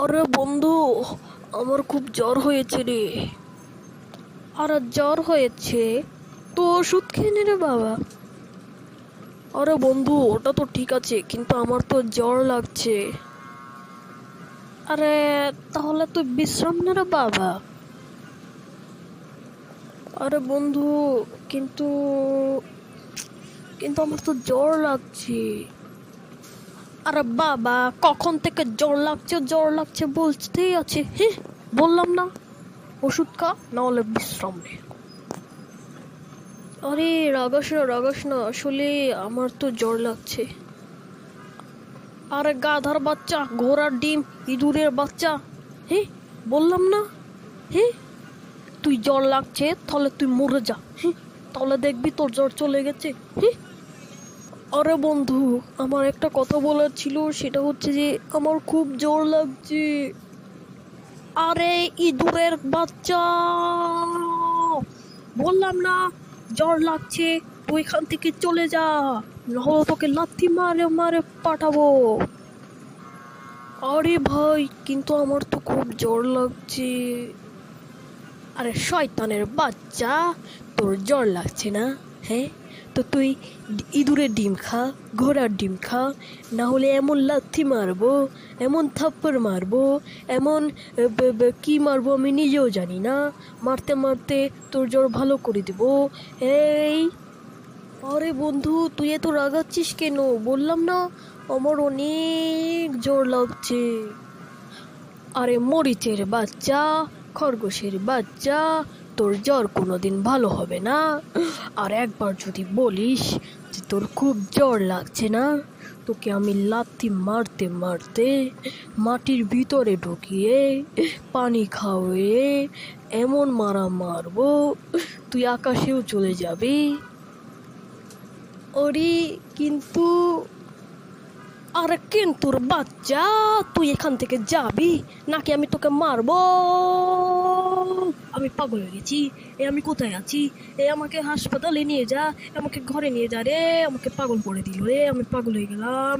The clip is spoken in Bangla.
আরে বন্ধু, আমার খুব জ্বর হয়েছে রে। আরে জ্বর হয়েছে তো ওষুধ খেয়ে নে রে বাবা। আরে বন্ধু, ওটা তো ঠিক আছে, কিন্তু আমার তো জ্বর লাগছে। আরে তাহলে তুই বিশ্রাম নে রে বাবা। আরে বন্ধু, কিন্তু কিন্তু আমার তো জ্বর লাগছে। আরে বাবা, কখন থেকে জ্বর লাগছে জ্বর লাগছে বলতেই আছে। হ্যাঁ, বললাম না ওষুধ খা, না হলে বিশ্রাম নে। আরে রাগাস না, আসলে আমার তো জ্বর লাগছে। আরে গাধার বাচ্চা, ঘোড়ার ডিম, ইঁদুরের বাচ্চা। হ্যাঁ, বললাম না। হ্যাঁ, তুই জ্বর লাগছে তাহলে তুই মরে যা। হ্যাঁ, তাহলে দেখবি তোর জ্বর চলে গেছে। হ্যাঁ। আরে বন্ধু, আমার একটা কথা বলার ছিল, সেটা হচ্ছে যে আমার খুব জ্বর লাগছে। আরে ইঁদুরের বাচ্চা, বললাম না জ্বর লাগছে, তুই এখান থেকে চলে যা, নাহলে তোকে লাথি মারে মারে পাঠাবো। আরে ভাই, কিন্তু আমার তো খুব জ্বর লাগছে। আরে শয়তানের বাচ্চা, তোর জ্বর লাগছে না? হ্যাঁ, তো তুই ইঁদুরের ডিম খা, ঘোড়ার ডিম খা, না হলে এমন লাথি মারবো, এমন থাপ্পড় মারবো, এমন কি মারবো আমি নিজেও জানি না, মারতে মারতে তোর জ্বর ভালো করে দেবো। এই, আরে বন্ধু, তুই এত রাগাচ্ছিস কেন? বললাম না আমার অনেক জ্বর লাগছে। আরে মরিচের বাচ্চা, খরগোশের বাচ্চা, তোর জ্বর কোনোদিন ভালো হবে না। আর একবার যদি বলিস যে তোর খুব জ্বর লাগছে না, তোকে আমি লাথি মারতে মারতে মাটির ভিতরে ঢুকিয়ে পানি খাওয়িয়ে এমন মারা মারবো, তুই আকাশেও চলে যাবি। ওরে কিন্তু, আরে কিন্তু বাচ্চা, তুই এখান থেকে যাবি নাকি আমি তোকে মারবো? আমি পাগল হয়ে গেছি। আমি কোথায় আছি? আমাকে হাসপাতালে নিয়ে যা, আমাকে ঘরে নিয়ে যা রে, আমাকে পাগল করে দিল রে, আমি পাগল হয়ে গেলাম।